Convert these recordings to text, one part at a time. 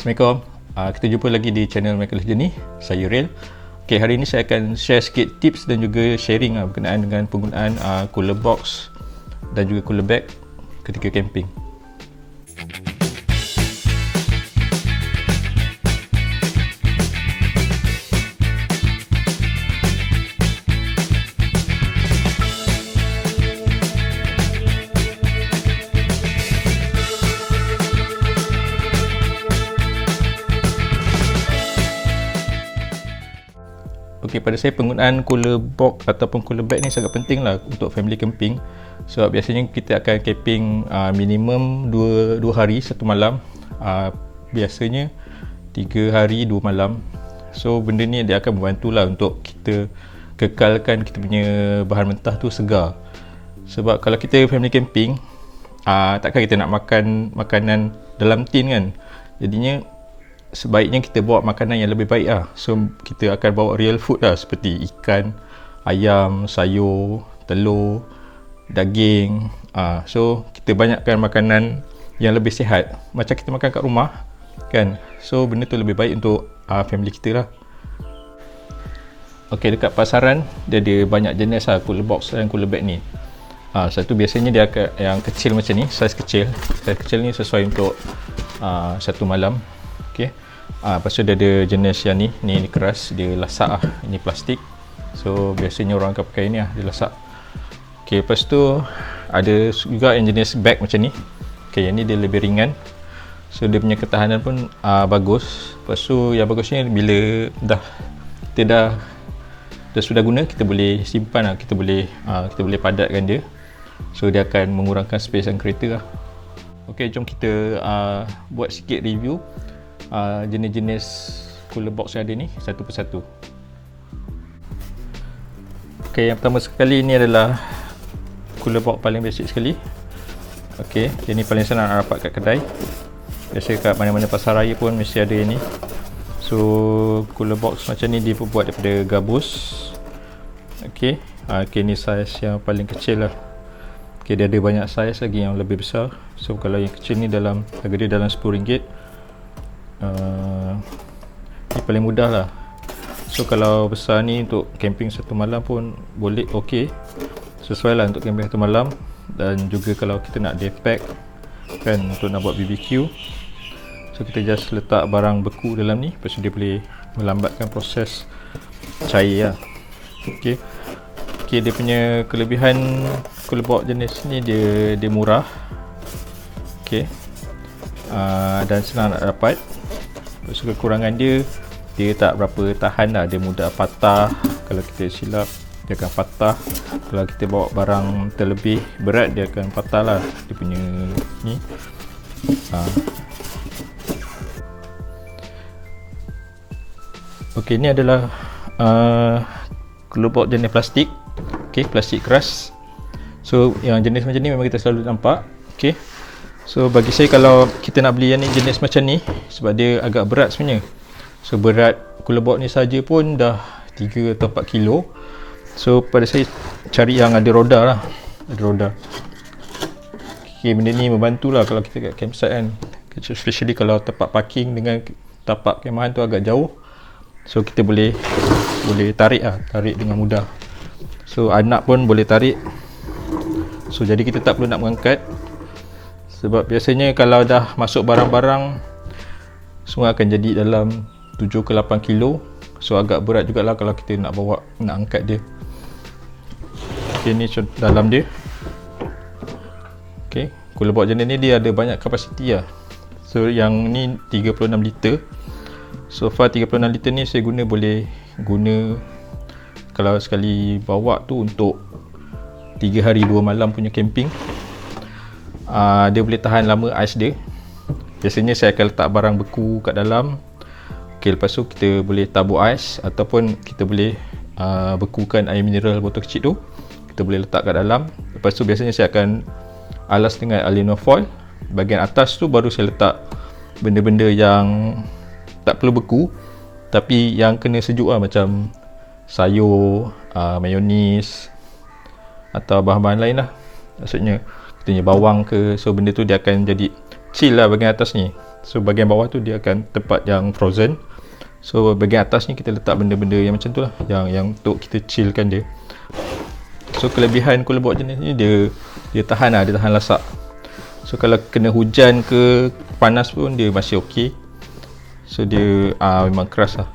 Assalamualaikum. Kita jumpa lagi di channel Michael Journey. Saya Rail. Okay, hari ini saya akan share sikit tips dan juga sharing berkenaan dengan penggunaan cooler box dan juga cooler bag ketika camping. Okay, pada saya penggunaan cooler box ataupun cooler bag ni sangat penting lah untuk family camping. Sebab biasanya kita akan camping minimum 2 hari 1 malam, biasanya 3 hari 2 malam. So benda ni dia akan membantu lah untuk kita kekalkan kita punya bahan mentah tu segar. Sebab kalau kita family camping, takkan kita nak makan makanan dalam tin kan. Jadinya sebaiknya kita bawa makanan yang lebih baik lah. So kita akan bawa real food lah, seperti ikan, ayam, sayur, telur, daging. So kita banyakkan makanan yang lebih sihat, macam kita makan kat rumah kan. So benda tu lebih baik untuk family kita lah. Ok, dekat pasaran dia ada banyak jenis lah cooler box dan cooler bag ni. Satu biasanya dia akan yang kecil macam ni, saiz kecil. Saiz kecil ni sesuai untuk 1 malam. Okay. Lepas tu dia ada jenis yang ni keras, dia lasak lah. Ini plastik. So biasanya orang akan pakai ni lah, dia lasak. Okay, lepas tu ada juga yang jenis bag macam ni. Okay, yang ni dia lebih ringan. So dia punya ketahanan pun bagus. Lepas tu yang bagusnya bila kita dah sudah guna, kita boleh simpan lah. Kita boleh padatkan dia. So dia akan mengurangkan space dalam kereta lah. Okay, jom kita buat sikit review jenis-jenis cooler box yang ada ni satu persatu. Ok, yang pertama sekali ni adalah cooler box paling basic sekali. Ok, dia ni paling senang nak dapat kat kedai. Biasa kat mana-mana pasar raya pun mesti ada yang ni. So cooler box macam ni dia buat daripada gabus. Ok, ni saiz yang paling kecil lah. Ok, dia ada banyak saiz lagi yang lebih besar. So kalau yang kecil ni harga dia dalam RM10. Ni paling mudah lah. So kalau besar ni untuk camping 1 malam pun boleh, ok, sesuai lah untuk camping 1 malam. Dan juga kalau kita nak day pack kan, untuk nak buat BBQ, so kita just letak barang beku dalam ni. Lepas tu dia boleh melambatkan proses cair lah. Ok, dia punya kelebihan cooler box jenis ni, dia murah. Ok, dan senang nak dapat. So kekurangan dia tak berapa tahan lah, dia mudah patah. Kalau kita silap dia akan patah. Kalau kita bawa barang terlebih berat dia akan patah lah dia punya ni. Ok, ni adalah cooler box jenis plastik. Ok, plastik keras. So yang jenis macam ni memang kita selalu nampak. Ok, so bagi saya kalau kita nak beli yang ni jenis macam ni, sebab dia agak berat sebenarnya. So berat cooler box ni saja pun dah 3 atau 4 kilo. So pada saya cari yang ada roda lah. Ada roda. Okay, benda ni membantulah kalau kita kat campsite kan. Especially kalau tempat parking dengan tapak kemahan tu agak jauh. So kita boleh tarik dengan mudah. So anak pun boleh tarik. So jadi kita tak perlu nak mengangkat. Sebab biasanya kalau dah masuk barang-barang, semua akan jadi dalam 7 ke 8 kilo. So agak berat jugalah kalau kita nak angkat dia. Ok, ni dalam dia. Ok, cooler box jenis ni dia ada banyak kapasiti lah. So yang ni 36 liter. So far 36 liter ni saya boleh guna kalau sekali bawa tu untuk 3 hari 2 malam punya camping. Dia boleh tahan lama ais dia. Biasanya saya akan letak barang beku kat dalam. Ok, lepas tu kita boleh tabur ais, ataupun kita boleh bekukan air mineral botol kecil tu, kita boleh letak kat dalam. Lepas tu biasanya saya akan alas dengan aluminium foil. Bahagian atas tu baru saya letak benda-benda yang tak perlu beku tapi yang kena sejuk lah, macam sayur, mayonis atau bahan-bahan lain lah. Maksudnya kita punya bawang ke. So benda tu dia akan jadi chill lah bahagian atas ni. So bahagian bawah tu dia akan tempat yang frozen. So bahagian atas ni kita letak benda-benda yang macam tu lah, yang untuk kita chillkan dia. So kelebihan cooler box jenis ni, dia tahan lah, dia tahan lasak. So kalau kena hujan ke panas pun dia masih okey. So dia memang keras lah.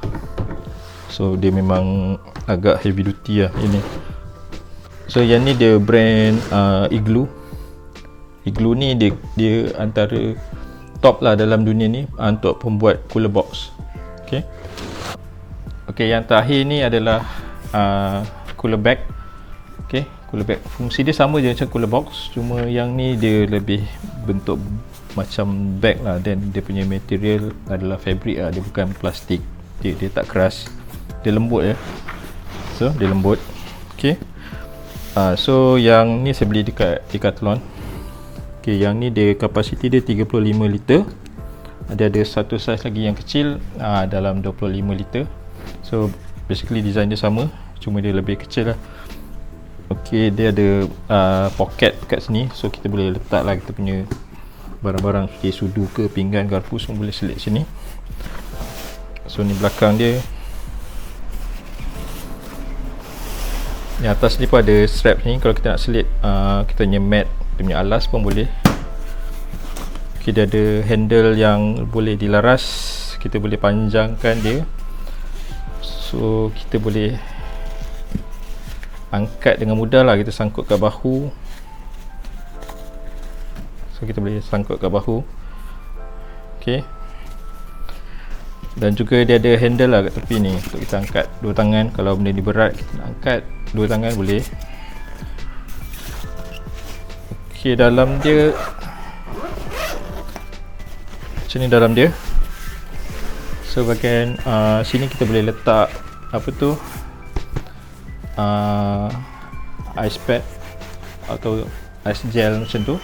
So dia memang agak heavy duty lah ini. So yang ni dia brand Igloo. Igloo ni dia antara top lah dalam dunia ni untuk pembuat cooler box. Okay, yang terakhir ni adalah cooler bag. Okay, cooler bag fungsi dia sama je macam cooler box, cuma yang ni dia lebih bentuk macam bag lah, dan dia punya material adalah fabric lah, dia bukan plastik. Dia tak keras, dia lembut ya. So dia lembut. Okay, so yang ni saya beli dekat Decathlon. Okay, yang ni dia kapasiti dia 35 liter. Ada satu saiz lagi yang kecil dalam 25 liter. So basically design dia sama, cuma dia lebih kecil lah. Okay, dia ada pocket kat sini, so kita boleh letak lah kita punya barang-barang seperti sudu ke pinggan, garpu, semua boleh selit sini. So ni belakang dia. Yang atas ni pun ada strap ni, kalau kita nak selit kita punya mat, dia punya alas pun boleh. Okay, dia ada handle yang boleh dilaras, kita boleh panjangkan dia. So kita boleh angkat dengan mudah lah, kita sangkut kat bahu. So kita boleh sangkut kat bahu. Okay, dan juga dia ada handle lah kat tepi ni untuk kita angkat dua tangan. Kalau benda ni berat, kita nak angkat dua tangan boleh. Okay, dalam dia macam ni dalam dia. So bahagian sini kita boleh letak apa tu, ice pad atau ice gel macam tu.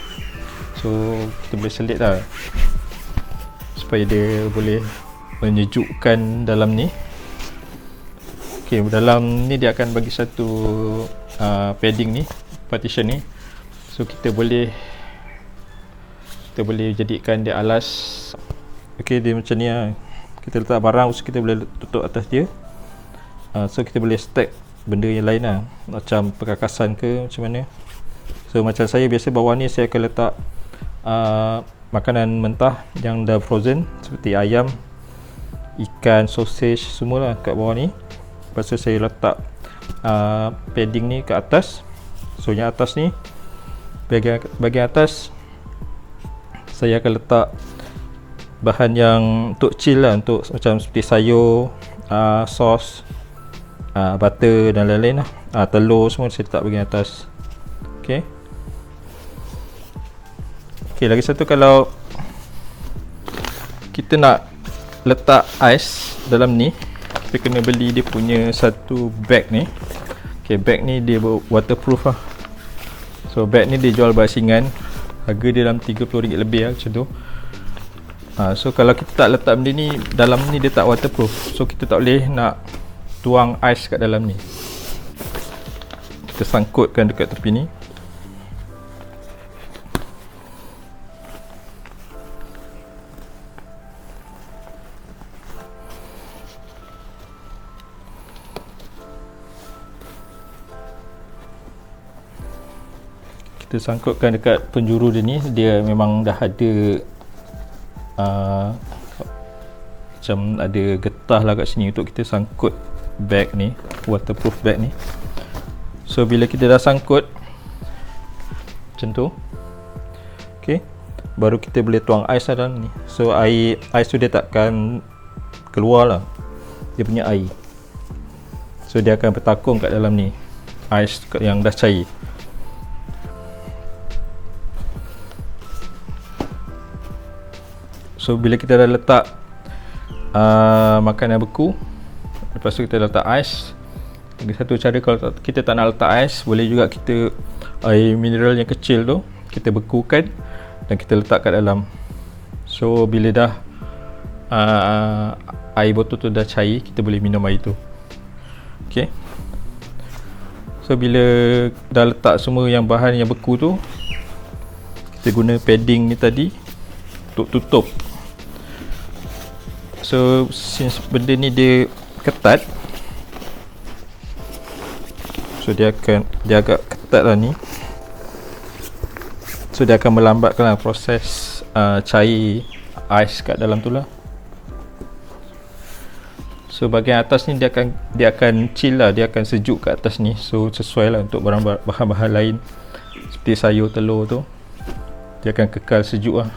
So kita boleh selit lah supaya dia boleh menyejukkan dalam ni. Okay, dalam ni dia akan bagi satu padding ni, partition ni. So kita boleh jadikan dia alas. Okay, dia macam ni lah. Kita letak barang, so kita boleh tutup atas dia. So kita boleh stack benda yang lain lah, macam perkakasan ke macam mana. So macam saya biasa bawah ni saya akan letak makanan mentah yang dah frozen seperti ayam, ikan, sausage, semualah kat bawah ni. Lepas tu saya letak padding ni ke atas. So yang atas ni, bahagian atas saya akan letak bahan yang untuk chill lah, untuk macam seperti sayur, sos, butter dan lain-lain lah. Telur semua saya letak bahagian atas. Okay. Okay, lagi satu, kalau kita nak letak ais dalam ni, kita kena beli dia punya satu bag ni. Okay, bag ni dia waterproof lah. So bag ni dia jual basingan, harga dia dalam RM30 lebih lah macam tu. So kalau kita tak letak benda ni dalam ni, dia tak waterproof. So kita tak boleh nak tuang ais kat dalam ni. Kita sangkutkan dekat tepi ni. Kita sangkutkan dekat penjuru dia ni. Dia memang dah ada macam ada getah lah kat sini untuk kita sangkut bag ni, waterproof bag ni. So bila kita dah sangkut macam tu, okay, baru kita boleh tuang ais dalam ni. So ais tu dia takkan keluar lah, dia punya air. So dia akan bertakung kat dalam ni, ais yang dah cair. So bila kita dah letak makanan beku, lepas tu kita letak ais. Lagi satu cara, kalau kita tak nak letak ais, boleh juga kita air mineral yang kecil tu kita bekukan dan kita letak kat dalam. So bila dah air botol tu dah cair, kita boleh minum air tu. Okay. So bila dah letak semua yang bahan yang beku tu, kita guna padding ni tadi untuk tutup So since benda ni dia ketat, so dia agak ketat lah ni, so dia akan melambatkan lah proses cair ais kat dalam tu lah. So bahagian atas ni dia akan chill lah, dia akan sejuk kat atas ni. So sesuai lah untuk bahan-bahan lain seperti sayur, telur tu, dia akan kekal sejuk lah.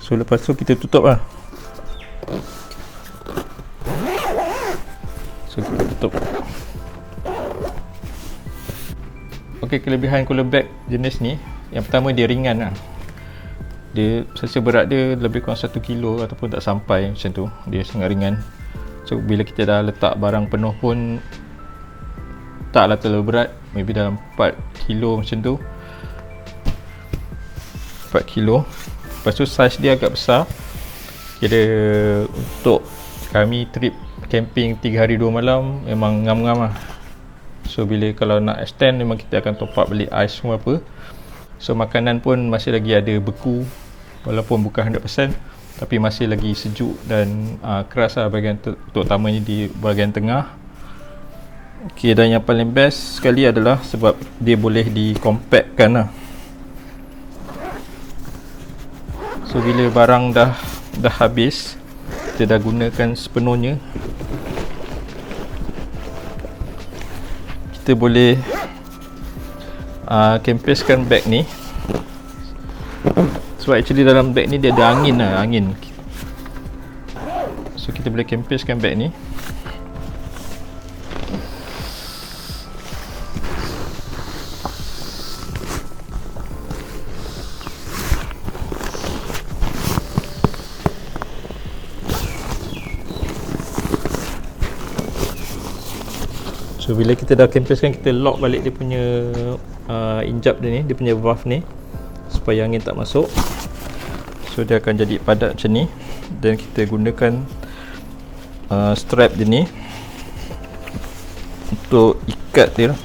So lepas tu kita tutup lah. So kita tutup. Ok, kelebihan cooler bag jenis ni, yang pertama dia ringan lah. Dia sesa berat dia lebih kurang 1 kilo ataupun tak sampai macam tu. Dia sangat ringan. So bila kita dah letak barang penuh pun taklah terlalu berat. Maybe dalam 4 kilo macam tu, 4 kilo. Lepas tu saiz dia agak besar. Kira untuk kami trip camping 3 hari 2 malam memang ngam-ngam lah. So bila kalau nak extend, memang kita akan top up beli ais semua apa. So makanan pun masih lagi ada beku, walaupun bukan 100%, tapi masih lagi sejuk dan keras lah bahagian terutamanya di bahagian tengah. Ok, dan yang paling best sekali adalah sebab dia boleh di-compactkan lah. So bila barang dah habis, kita dah gunakan sepenuhnya, kita boleh kempiskan beg ni. Sebab actually dalam beg ni dia ada angin lah, angin. So kita boleh kempiskan beg ni. So bila kita dah kempiskan, kita lock balik dia punya injap dia ni, dia punya valve ni, supaya angin tak masuk. So dia akan jadi padat macam ni. Dan kita gunakan strap dia ni untuk ikat dia lah.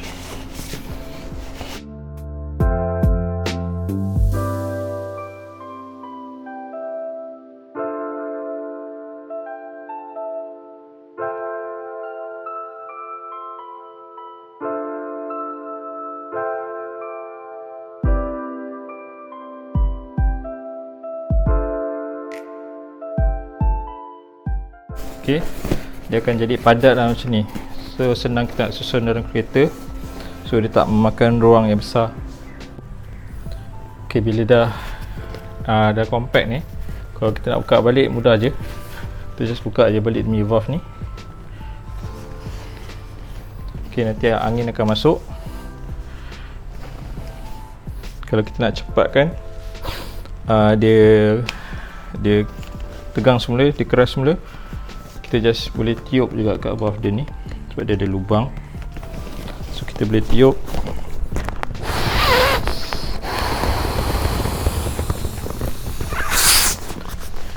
Ok, dia akan jadi padat lah macam ni. So senang kita nak susun dalam kereta. So dia tak memakan ruang yang besar. Ok, bila dah compact ni, kalau kita nak buka balik mudah je. Kita just buka je balik demi valve ni. Ok, nanti angin akan masuk. Kalau kita nak cepatkan, dia tegang semula, dia keras semula, kita just boleh tiup juga kat valve dia ni, sebab dia ada lubang. So kita boleh tiup.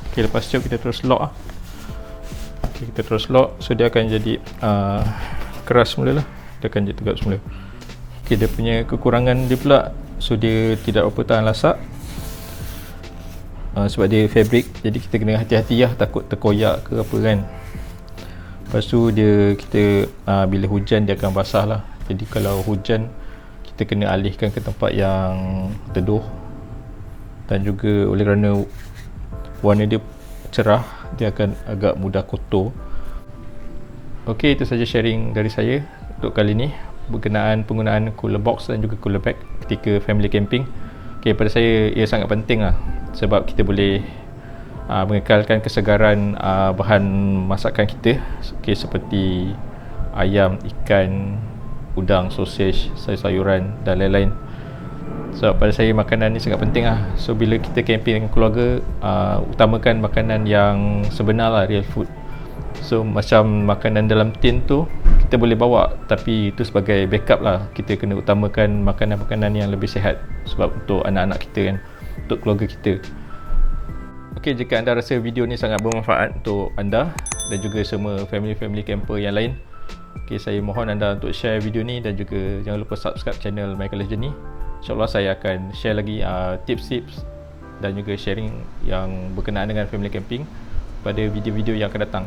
Ok, lepas tiup kita terus lock lah. Ok, kita terus lock. So dia akan jadi keras semula lah, dia akan jadi tegak semula. Ok, dia punya kekurangan dia pula, so dia tidak berapa tahan lasak. Sebab dia fabric, jadi kita kena hati-hati lah, takut terkoyak ke apa kan. Lepas tu kita bila hujan dia akan basah lah. Jadi kalau hujan, kita kena alihkan ke tempat yang teduh. Dan juga oleh kerana warna dia cerah, dia akan agak mudah kotor. Ok, itu saja sharing dari saya untuk kali ni berkenaan penggunaan cooler box dan juga cooler bag ketika family camping. Ok, pada saya ia sangat penting lah, sebab kita boleh mengekalkan kesegaran bahan masakan kita, okay, seperti ayam, ikan, udang, sausage, sayur-sayuran dan lain-lain. Sebab pada saya makanan ni sangat penting lah. So bila kita camping dengan keluarga, utamakan makanan yang sebenar lah, real food. So macam makanan dalam tin tu kita boleh bawa, tapi itu sebagai backup lah. Kita kena utamakan makanan-makanan yang lebih sihat, sebab untuk anak-anak kita kan, untuk keluarga kita. Ok, jika anda rasa video ni sangat bermanfaat untuk anda dan juga semua family camper yang lain, ok, saya mohon anda untuk share video ni dan juga jangan lupa subscribe channel My Colours Journey InsyaAllah saya akan share lagi tips-tips dan juga sharing yang berkenaan dengan family camping pada video-video yang akan datang.